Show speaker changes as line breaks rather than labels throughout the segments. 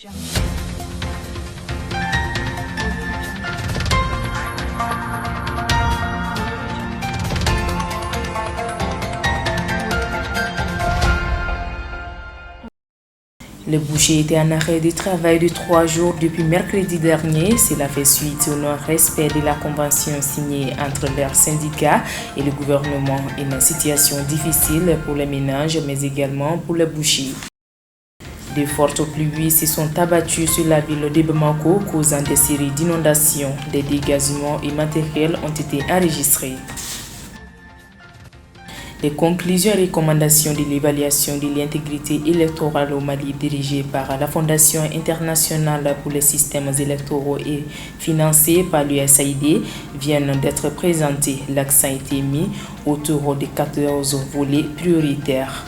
Le boucher était en arrêt de travail de 3 jours depuis mercredi dernier. Cela fait suite au non-respect de la convention signée entre leur syndicat et le gouvernement. Une situation difficile pour les ménages, mais également pour les bouchers. De fortes pluies se sont abattues sur la ville de Bamako, causant des séries d'inondations. Des dégâts humains et matériels ont été enregistrés. Les conclusions et recommandations de l'évaluation de l'intégrité électorale au Mali dirigée par la Fondation internationale pour les systèmes électoraux et financée par l'USAID viennent d'être présentées. L'accent a été mis autour de 14 volets prioritaires.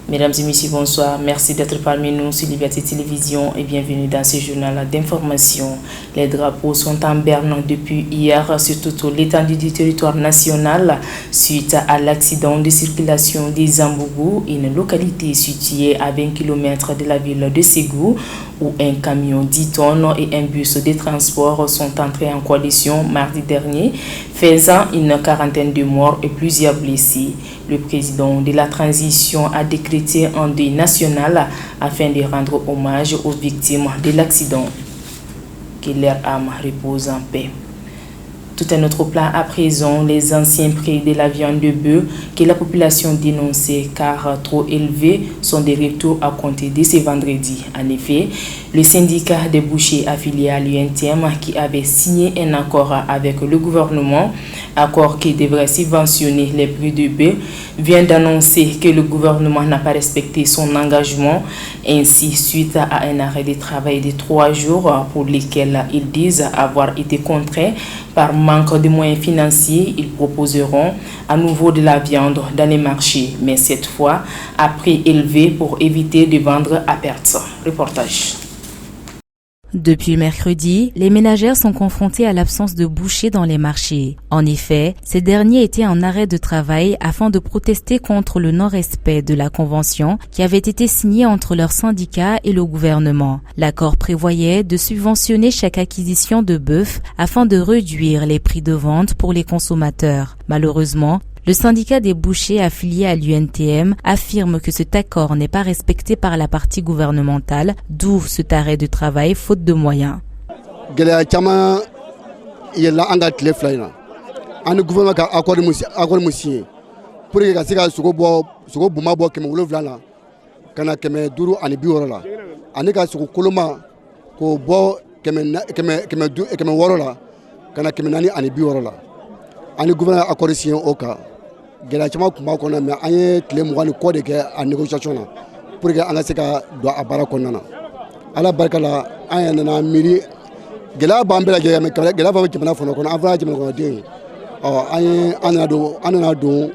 Mesdames et messieurs, bonsoir. Merci d'être parmi nous sur Liberté Télévision et bienvenue dans ce journal d'information. Les drapeaux sont en berne depuis hier sur toute l'étendue du territoire national suite à l'accident de circulation des Zambougou, une localité située à 20 km de la ville de Ségou, où un camion 10 tonnes et un bus de transport sont entrés en collision mardi dernier, faisant une quarantaine de morts et plusieurs blessés. Le président de la transition a décrété un deuil national afin de rendre hommage aux victimes de l'accident. Que leur âme repose en paix. Tout un autre plan à présent, les anciens prix de la viande de bœuf que la population dénonçait car trop élevés sont de retour à compter de ce vendredi. En effet, le syndicat des bouchers affilié à l'UNTM qui avait signé un accord avec le gouvernement, accord qui devrait subventionner les prix de bœuf, vient d'annoncer que le gouvernement n'a pas respecté son engagement. Ainsi, suite à un arrêt de travail de 3 jours pour lesquels ils disent avoir été contraints par manque de moyens financiers, ils proposeront à nouveau de la viande dans les marchés, mais cette fois à prix élevé pour éviter de vendre à perte. Reportage.
Depuis mercredi, les ménagères sont confrontées à l'absence de bouchers dans les marchés. En effet, ces derniers étaient en arrêt de travail afin de protester contre le non-respect de la convention qui avait été signée entre leurs syndicats et le gouvernement. L'accord prévoyait de subventionner chaque acquisition de bœuf afin de réduire les prix de vente pour les consommateurs. Malheureusement, le syndicat des bouchers affilié à l'UNTM affirme que cet accord n'est pas respecté par la partie gouvernementale, d'où cet arrêt de travail faute de moyens.
Gɛlɛya caman tun b'a kɔnɔ mais an ye tile 20 ni kɔ de kɛ a négociation na pour que an ka se ka don a baara kɔnɔna na. Ala barika la an yɛrɛ nana miiri gɛlɛya b'an bɛɛ lajɛlen mais gɛlɛya b'a jamana fana kɔnɔ an fana jamana kɔnɔden an nana don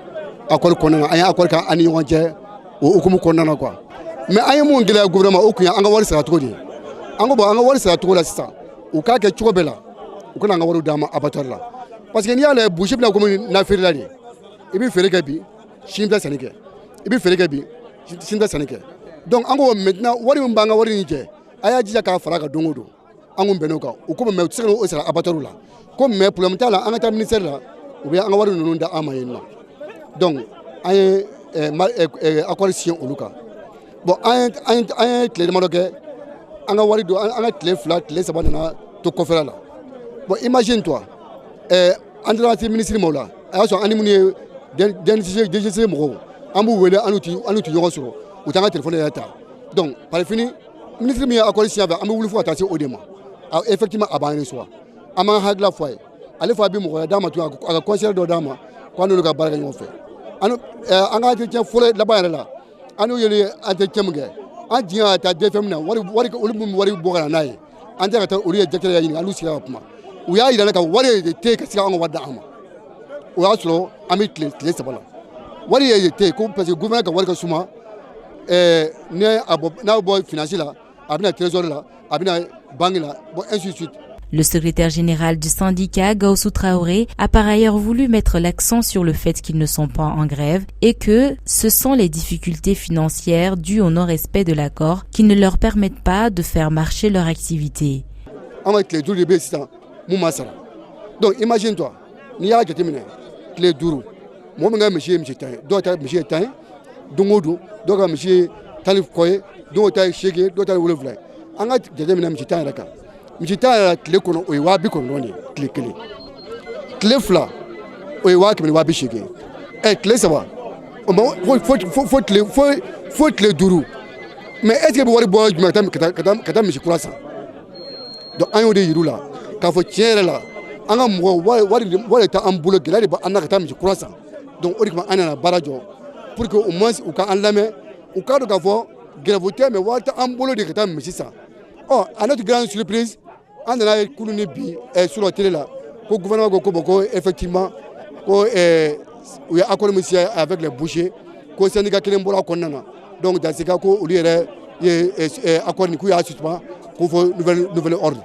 accord kɔnɔna na an ye accord kɛ an ni ɲɔgɔn cɛ o hukumu kɔnɔna na quoi. Mais an ye mun gɛlɛya gouvernement o kun ye an ka wari sara cogo di. An ko bon an ka wari sara cogo la sisan u k'a kɛ cogo bɛɛ la u kana an ka wari d'an ma abattoir la parce que n'i y'a lajɛ boucher bɛna komi nafeerela de. I bɛ feere kɛ bi sini tɛ sanni kɛ i bɛ feere kɛ bi sini tɛ sanni kɛ donc an ko maintenant wari min b'an ka wari nin cɛ a y'a jija k'a fara ka don o don an kun bɛnn'o kan u ko mais u tɛ se k'o sara abattoir la ko mais problème t'a la an ka taa ministère la u bɛ an ka wari ninnu da an ma yen nɔ donc an ye accord signé olu kan bon an ye tile damadɔ kɛ an ka wari don an ka tile 2 tile 3 nana to kɔfɛla la bon imagine toi an taara se ministre ma o la a y'a sɔrɔ an ni minnu ye DGC mɔgɔw an b'u wele an n'u tɛ ɲɔgɔn sɔrɔ u t'an ka téléphone yɛrɛ ta donc par fini ministre min ye accord signé an bɛ wuli fo ka taa se o de ma effectivement a b'an reçoit an m'an hakilila fɔ a ye ale fana bɛ mɔgɔya d'a ma tun a ka conseiller dɔ d'a ma ko an n'olu ka baara kɛ ɲɔgɔn fɛ an ka entretien fɔlɔ laban yɛrɛ la an n'u ye entretien min kɛ an jigin ka taa DFM na wari olu min wari bɔ ka na n'a ye an tɛ ka taa olu ye directeur ya ɲininka an n'u sigira ka kuma u y'a yira ka wari de tɛ ka se ka an ka wari d'an ma. O y'a sɔrɔ an bɛ tile 3 la wari ye tɛ yen ko parce que gouvernement ka wari ka suma n'a bɔ finance la a bɛna trésor la a bɛna banque la bon ainsi de suite.
Le secrétaire général du syndicat, Gaussou Traoré, a par ailleurs voulu mettre l'accent sur le fait qu'ils ne sont pas en grève et que ce sont les difficultés financières dues au non-respect de l'accord qui ne leur permettent pas de faire marcher leur activité.
Donc imagine-toi, il y a les dourous. Moi, je suis un Mjita kile kono o iwa bi kono ni kile kile fla o iwa kile wa bi shige kile sawa o ma faut kile duru mais est-ce que wari bo juma kata mi shikura sa donc ayo de yirula ka fo tiere la anga mo wari ta ambulo gila de ba anaka ta mi shikura sa donc o dikma anana barajo pour que au moins ou ka en lame ou ka do ka fo gravité mais wari ta ambulo de kata mi sa oh à notre grande surprise on a coulé bi sur la télé là le gouvernement ko effectivement ko il y a accord monsieur avec les bouchers ko syndicat kelen bora konnana donc dans ce cas ko au lieu accord ni ku ya suspend ko fo nouvelle ordre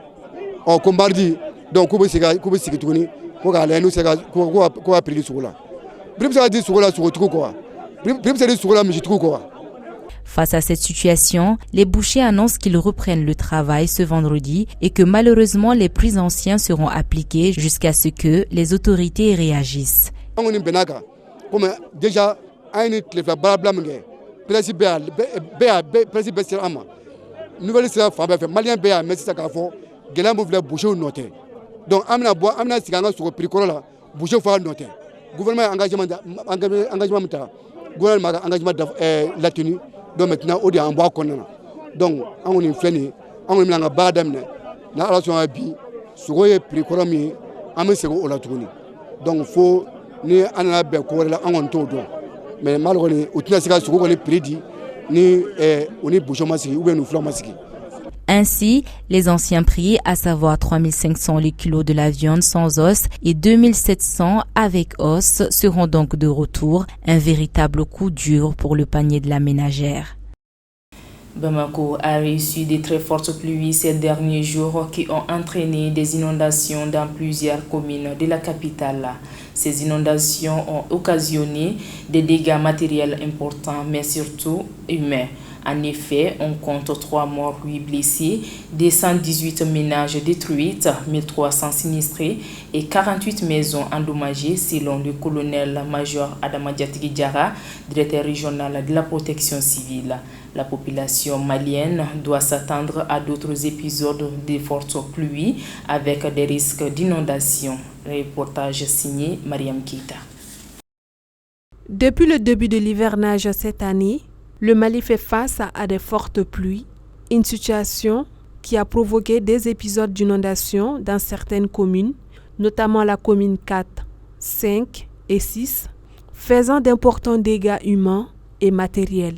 on ko mardi donc ko be sigi tuguni ko ga lenu sega ko a pris sur là brim ça dit sur là sur tout quoi brim ça dit sur là mais tout quoi.
Face à cette situation, les bouchers annoncent qu'ils reprennent le travail ce vendredi et que malheureusement les plus anciens seront appliqués jusqu'à ce que les autorités réagissent.
Déjà, nouvelle sera femme malien béa mais c'est ça qu'il faut gela mo vle boucher noter donc amna siganga sur prix là boucher faut noter gouvernement engagement ta gouvernement engagement la tenue donc maintenant on dit en bois qu'on donc on est fini on est nga ba damne na relation bi sugoye prix mi am sego o la tuni donc faut ni anana be ko la on to do mais malgré o tina sika sugo ko prix di ni on est boucher masiki ou bien nous flan masiki.
Ainsi, les anciens prix, à savoir 3500 le kilo de la viande sans os et 2700 avec os, seront donc de retour, un véritable coup dur pour le panier de la ménagère.
Bamako a reçu de très fortes pluies ces derniers jours qui ont entraîné des inondations dans plusieurs communes de la capitale. Ces inondations ont occasionné des dégâts matériels importants, mais surtout humains. En effet, on compte 3 morts, 8 blessés, des 118 ménages détruits, 1300 sinistrés et 48 maisons endommagées selon le colonel-major Adama Diatigi Diarra, directeur régional de la protection civile. La population malienne doit s'attendre à d'autres épisodes de fortes pluies avec des risques d'inondation. Reportage signé Mariam Keita.
Depuis le début de l'hivernage cette année, le Mali fait face à des fortes pluies, une situation qui a provoqué des épisodes d'inondation dans certaines communes, notamment la commune 4, 5 et 6, faisant d'importants dégâts humains et matériels.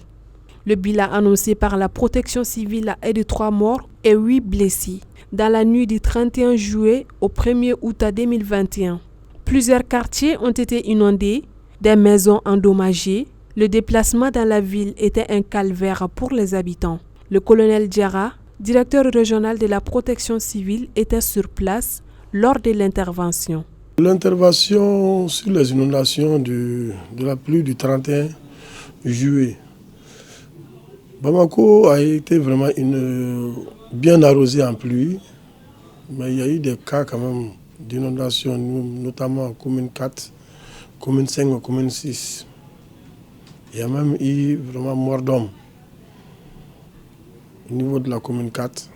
Le bilan annoncé par la protection civile est de 3 morts et 8 blessés dans la nuit du 31 juillet au 1er août 2021. Plusieurs quartiers ont été inondés, des maisons endommagées. Le déplacement dans la ville était un calvaire pour les habitants. Le colonel Diarra, directeur régional de la protection civile, était sur place lors de l'intervention.
L'intervention sur les inondations de la pluie du 31 juillet. Bamako a été vraiment bien arrosée en pluie, mais il y a eu des cas quand même d'inondation, notamment en commune 4, commune 5 et commune 6. Il y a même eu vraiment mort d'homme au niveau de la commune 4,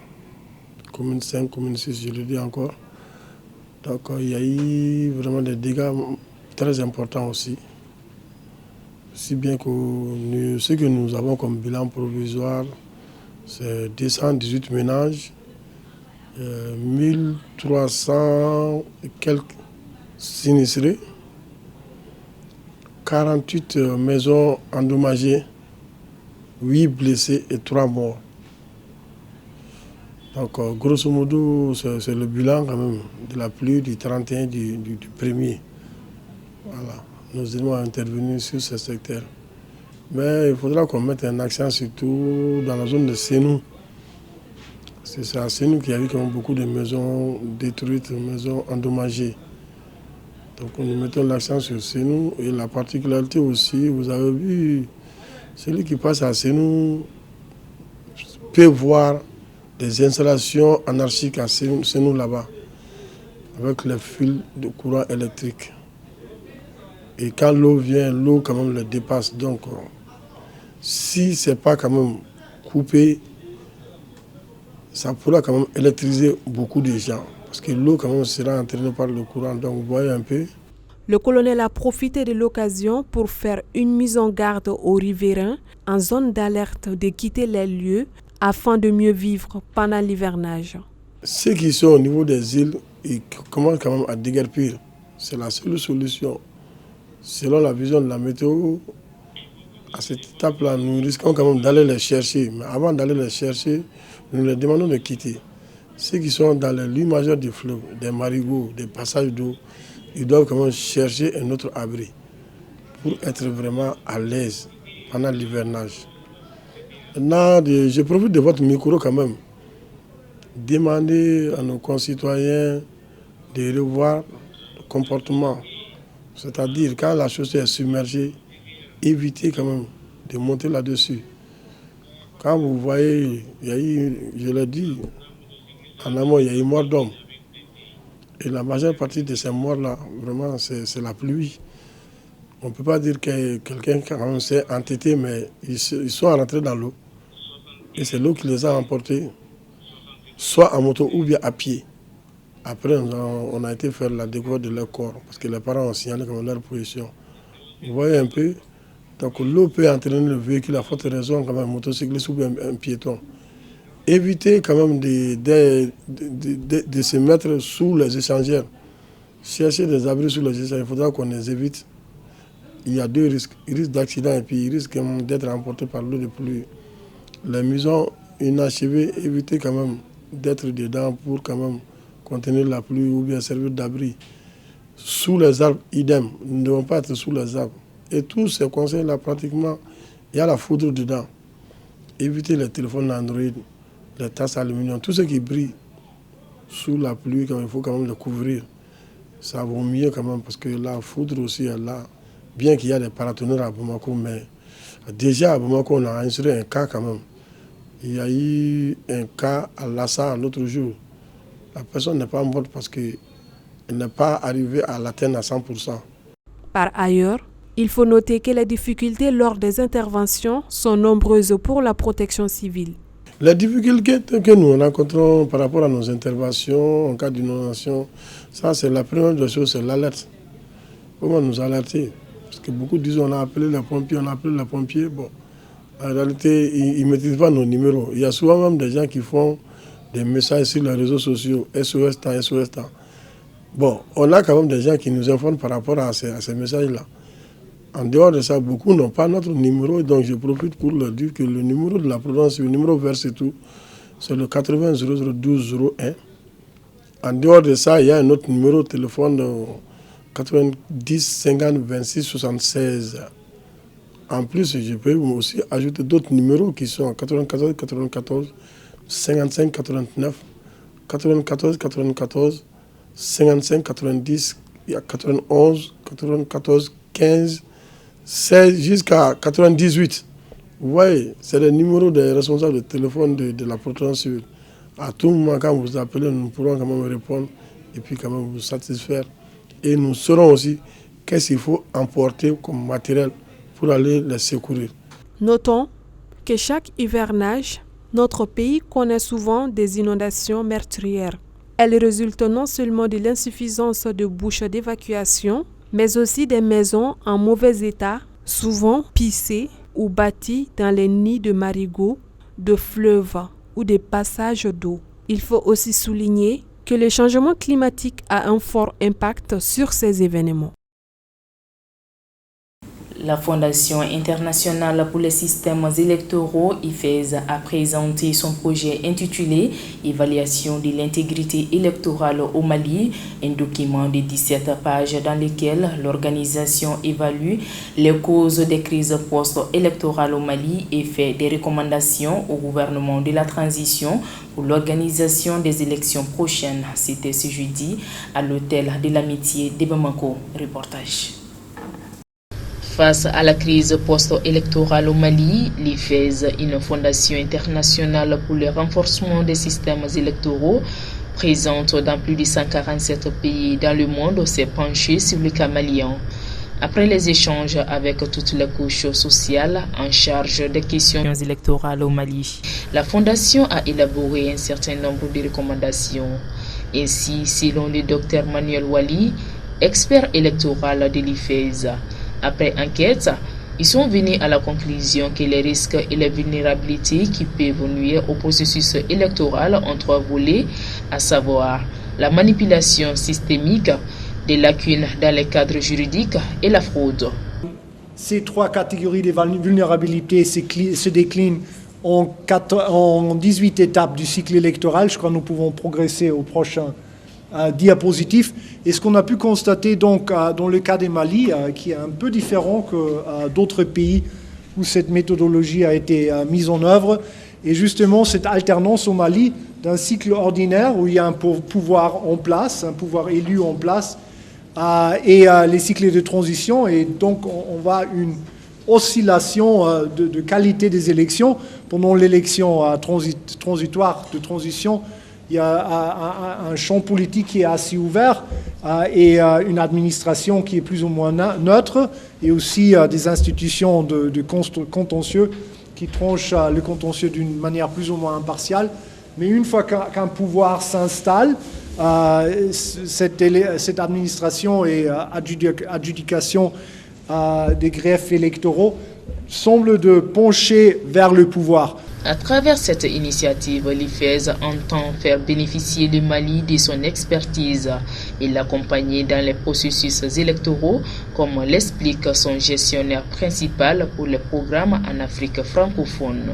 commune 5, commune 6, je le dis encore. Donc il y a eu vraiment des dégâts très importants aussi. Si bien que ce que nous avons comme bilan provisoire, c'est 218 ménages, 1300 et quelques sinistrés, 48 maisons endommagées, 8 blessés et 3 morts. Donc grosso modo, c'est le bilan quand même de la pluie du 31 du 1er. Voilà. Nous devons intervenir sur ce secteur. Mais il faudra qu'on mette un accent surtout dans la zone de Sénou. C'est à Sénou qu'il y a eu quand même beaucoup de maisons détruites, maisons endommagées. Donc nous mettons l'accent sur Sénou et la particularité aussi, vous avez vu, celui qui passe à Sénou peut voir des installations anarchiques à Sénou là-bas, avec les fils de courant électrique. Et quand l'eau vient, l'eau quand même le dépasse. Donc, si ce n'est pas quand même coupé, ça pourra quand même électriser beaucoup de gens. Parce que l'eau quand même sera entraînée par le courant. Donc, vous voyez un peu.
Le colonel a profité de l'occasion pour faire une mise en garde aux riverains en zone d'alerte de quitter les lieux afin de mieux vivre pendant l'hivernage.
Ceux qui sont au niveau des îles, ils commencent quand même à déguerpir. C'est la seule solution. Selon la vision de la météo, à cette étape-là, nous risquons quand même d'aller les chercher. Mais avant d'aller les chercher, nous leur demandons de quitter. Ceux qui sont dans les lits majeurs du fleuve, des marigots, des passages d'eau, ils doivent quand même chercher un autre abri pour être vraiment à l'aise pendant l'hivernage. Maintenant, je profite de votre micro quand même. Demander à nos concitoyens de revoir le comportement. C'est-à-dire, quand la chaussée est submergée, évitez quand même de monter là-dessus. Quand vous voyez, il y a eu, je l'ai dit, en amont, il y a eu mort d'homme. Et la majeure partie de ces morts-là, vraiment, c'est la pluie. On ne peut pas dire que quelqu'un quand même s'est entêté, mais ils sont rentrés dans l'eau. Et c'est l'eau qui les a emportés, soit en moto ou bien à pied. Après, on a été faire la découverte de leur corps, parce que les parents ont signalé comme leur position. Vous voyez un peu, donc l'eau peut entraîner le véhicule à forte raison, comme un motocycliste ou bien un piéton. Évitez quand même de se mettre sous les échangeurs. Chercher des abris sous les échangeurs, il faudra qu'on les évite. Il y a deux risques. Il risque d'accident et puis il risque d'être emporté par l'eau de pluie. Les maisons inachevées, évitez quand même d'être dedans pour quand même contenir la pluie ou bien servir d'abri. Sous les arbres, idem. Nous ne devons pas être sous les arbres. Et tous ces conseils-là, pratiquement, il y a la foudre dedans. Évitez les téléphones Android, les tasses aluminium, tout ce qui brille sous la pluie, il faut quand même le couvrir. Ça vaut mieux quand même parce que la foudre aussi est là. Bien qu'il y a des paratonnerres à Bamako, mais déjà à Bamako, on a enregistré un cas quand même. Il y a eu un cas à Lassa l'autre jour. La personne n'est pas morte parce qu'elle n'est pas arrivée à l'atteindre à 100%.
Par ailleurs, il faut noter que les difficultés lors des interventions sont nombreuses pour la protection civile.
Les difficultés que nous rencontrons par rapport à nos interventions en cas d'inondation, ça c'est la première des choses, c'est l'alerte. Comment nous alerter? Parce que beaucoup disent on a appelé les pompiers, Bon, en réalité, ils ne maîtrisent pas nos numéros. Il y a souvent même des gens qui font des messages sur les réseaux sociaux, SOS temps, SOS temps. Bon, on a quand même des gens qui nous informent par rapport à ces messages-là. En dehors de ça, beaucoup n'ont pas notre numéro, donc je profite pour leur dire que le numéro de la Prudence, le numéro vert c'est tout, c'est le 80 00 12 01. En dehors de ça, il y a un autre numéro de téléphone de 90 50 26 76. En plus, je peux aussi ajouter d'autres numéros qui sont 94 94 55 89, 94 94 55 90, 91 94 15 16 jusqu'à 98. Vous voyez, c'est le numéro des responsables de téléphone de la protection civile. À tout moment, quand vous appelez, nous pourrons quand même répondre et puis quand même vous satisfaire. Et nous saurons aussi qu'est-ce qu'il faut emporter comme matériel pour aller les secourir.
Notons que chaque hivernage, notre pays connaît souvent des inondations meurtrières. Elles résultent non seulement de l'insuffisance de bouches d'évacuation, mais aussi des maisons en mauvais état, souvent pissées ou bâties dans les nids de marigots, de fleuves ou des passages d'eau. Il faut aussi souligner que le changement climatique a un fort impact sur ces événements.
La Fondation internationale pour les systèmes électoraux, IFES, a présenté son projet intitulé « Évaluation de l'intégrité électorale au Mali », un document de 17 pages dans lequel l'organisation évalue les causes des crises post-électorales au Mali et fait des recommandations au gouvernement de la transition pour l'organisation des élections prochaines. C'était ce jeudi à l'hôtel de l'Amitié de Bamako. Reportage. Face à la crise post-électorale au Mali, l'IFES, une fondation internationale pour le renforcement des systèmes électoraux, présente dans plus de 147 pays dans le monde, s'est penchée sur le cas malien. Après les échanges avec toutes les couches sociales en charge des questions électorales au Mali, la fondation a élaboré un certain nombre de recommandations. Ainsi, selon le Dr Manuel Wali, expert électoral de l'IFES, après enquête, ils sont venus à la conclusion que les risques et les vulnérabilités qui peuvent nuire au processus électoral ont trois volets, à savoir la manipulation systémique, des lacunes dans les cadres juridiques et la fraude.
Ces trois catégories de vulnérabilités se déclinent en 18 étapes du cycle électoral. Je crois que nous pouvons progresser au prochain diapositive. Et ce qu'on a pu constater donc dans le cas du Mali, qui est un peu différent que d'autres pays où cette méthodologie a été mise en œuvre, et justement cette alternance au Mali d'un cycle ordinaire où il y a un pouvoir en place, un pouvoir élu en place, et les cycles de transition, et donc on voit une oscillation de qualité des élections. Pendant l'élection transitoire de transition, il y a un champ politique qui est assez ouvert et une administration qui est plus ou moins neutre, et aussi des institutions de contentieux qui tranchent le contentieux d'une manière plus ou moins impartiale. Mais une fois qu'un pouvoir s'installe, cette administration et adjudication des greffes électoraux semble de pencher vers le pouvoir.
À travers cette initiative, l'IFES entend faire bénéficier le Mali de son expertise et l'accompagner dans les processus électoraux, comme l'explique son gestionnaire principal pour le programme en Afrique francophone.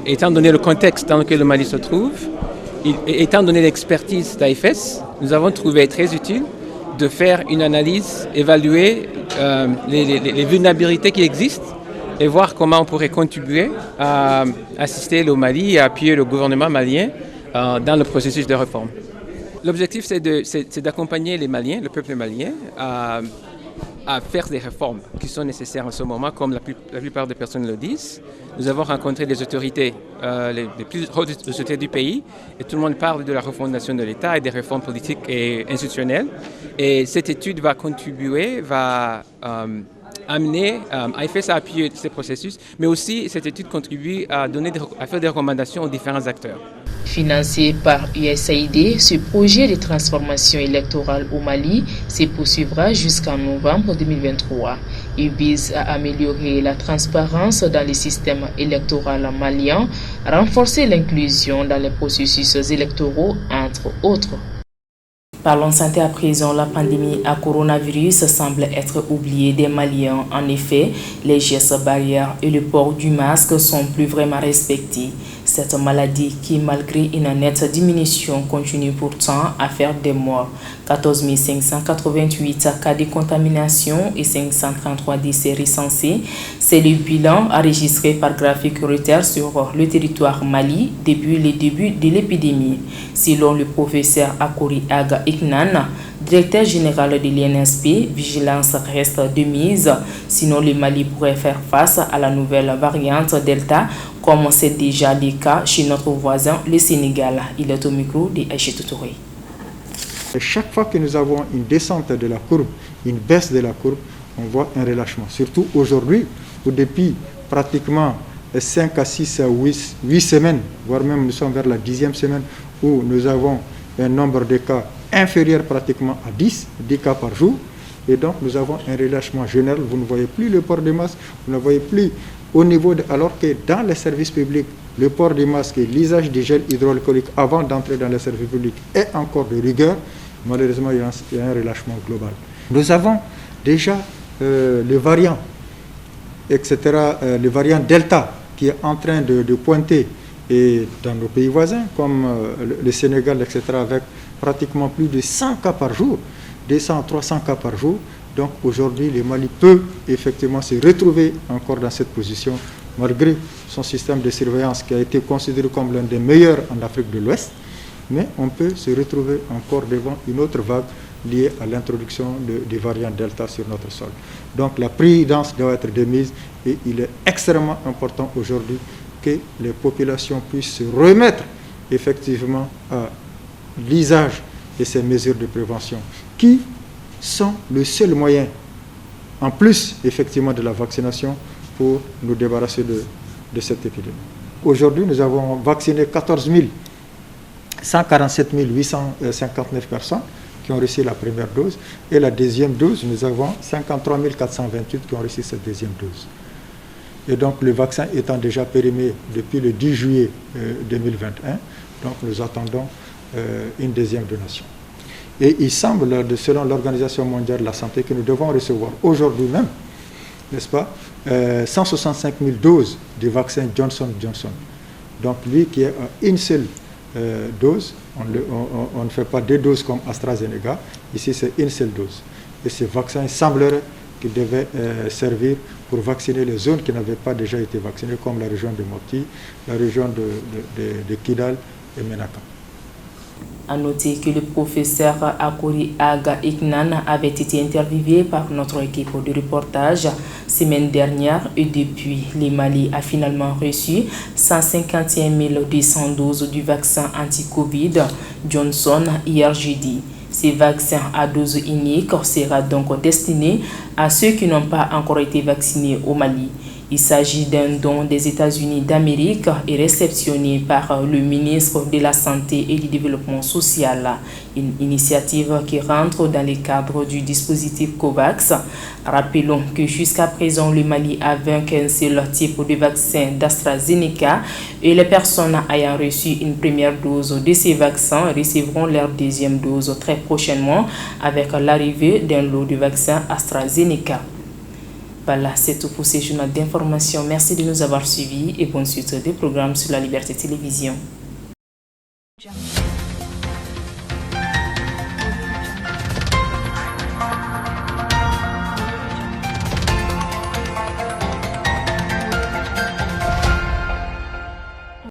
Étant donné le contexte dans lequel le Mali se trouve, étant donné l'expertise d'IFES, nous avons trouvé très utile de faire une analyse, évaluer les vulnérabilités qui existent et voir comment on pourrait contribuer à assister le Mali et à appuyer le gouvernement malien dans le processus de réforme. L'objectif, c'est d'accompagner les Maliens, le peuple malien, à faire des réformes qui sont nécessaires en ce moment, comme la plupart des personnes le disent. Nous avons rencontré les autorités, les plus hautes autorités du pays, et tout le monde parle de la refondation de l'État et des réformes politiques et institutionnelles. Et cette étude va contribuer, va amener IFES à appuyer ces processus, mais aussi cette étude contribue à faire des recommandations aux différents acteurs.
Financé par USAID, ce projet de transformation électorale au Mali se poursuivra jusqu'en novembre 2023. Il vise à améliorer la transparence dans le système électoral malien, renforcer l'inclusion dans les processus électoraux, entre autres. Parlons santé à présent. La pandémie à coronavirus semble être oubliée des Maliens. En effet, les gestes barrières et le port du masque sont plus vraiment respectés. Cette maladie qui, malgré une nette diminution, continue pourtant à faire des morts. 14 588 cas de contamination et 533 décès recensés. C'est le bilan enregistré par Graphic Reuters sur le territoire Mali depuis le début de l'épidémie. Selon le professeur Akori Aga Iknan, directeur général de l'INSP, vigilance reste de mise, sinon le Mali pourrait faire face à la nouvelle variante Delta, comme c'est déjà le cas chez notre voisin, le Sénégal. Il est au micro de Aïchetou Touré.
Chaque fois que nous avons une descente de la courbe, une baisse de la courbe, on voit un relâchement. Surtout aujourd'hui, où depuis pratiquement 5 à 6 à 8 semaines, voire même nous sommes vers la 10e semaine, où nous avons un nombre de cas inférieur pratiquement à 10 cas par jour. Et donc nous avons un relâchement général. Vous ne voyez plus le port de masque, vous ne voyez plus au niveau alors que dans les services publics, le port du masque et l'usage du gel hydroalcoolique avant d'entrer dans les services publics est encore de rigueur. Malheureusement, il y a un relâchement global. Nous avons déjà le variant, etc., le variant Delta qui est en train de pointer et dans nos pays voisins comme le Sénégal, etc., avec pratiquement plus de 100 cas par jour, 200 à 300 cas par jour. Donc aujourd'hui, le Mali peut effectivement se retrouver encore dans cette position, malgré son système de surveillance qui a été considéré comme l'un des meilleurs en Afrique de l'Ouest. Mais on peut se retrouver encore devant une autre vague liée à l'introduction des variants Delta sur notre sol. Donc la prudence doit être de mise et il est extrêmement important aujourd'hui que les populations puissent se remettre effectivement à l'usage de ces mesures de prévention qui sont le seul moyen, en plus effectivement de la vaccination, pour nous débarrasser de cette épidémie. Aujourd'hui, nous avons vacciné 147 859 personnes qui ont reçu la première dose et la deuxième dose, nous avons 53 428 qui ont reçu cette deuxième dose. Et donc le vaccin étant déjà périmé depuis le 10 juillet 2021, donc nous attendons une deuxième donation. Et il semble, selon l'Organisation mondiale de la santé, que nous devons recevoir aujourd'hui même, n'est-ce pas, 165 000 doses du vaccin Johnson & Johnson. Donc lui qui est à une seule dose, on ne fait pas deux doses comme AstraZeneca, ici c'est une seule dose. Et ce vaccin semblerait qu'il devait servir pour vacciner les zones qui n'avaient pas déjà été vaccinées, comme la région de Mopti, la région de Kidal et Menaka.
À noter que le professeur Akori Aga Iknan avait été interviewé par notre équipe de reportage semaine dernière et depuis, le Mali a finalement reçu 151 200 doses du vaccin anti-Covid Johnson hier jeudi. Ces vaccins à dose unique sera donc destiné à ceux qui n'ont pas encore été vaccinés au Mali. Il s'agit d'un don des États-Unis d'Amérique et réceptionné par le ministre de la Santé et du Développement social. Une initiative qui rentre dans le cadre du dispositif COVAX. Rappelons que jusqu'à présent, le Mali avait qu'un seul type de vaccin d'AstraZeneca et les personnes ayant reçu une première dose de ces vaccins recevront leur deuxième dose très prochainement avec l'arrivée d'un lot de vaccins AstraZeneca. Voilà, c'est tout pour ces journaux d'information. Merci de nous avoir suivis et bonne suite des programmes sur la Liberté Télévision.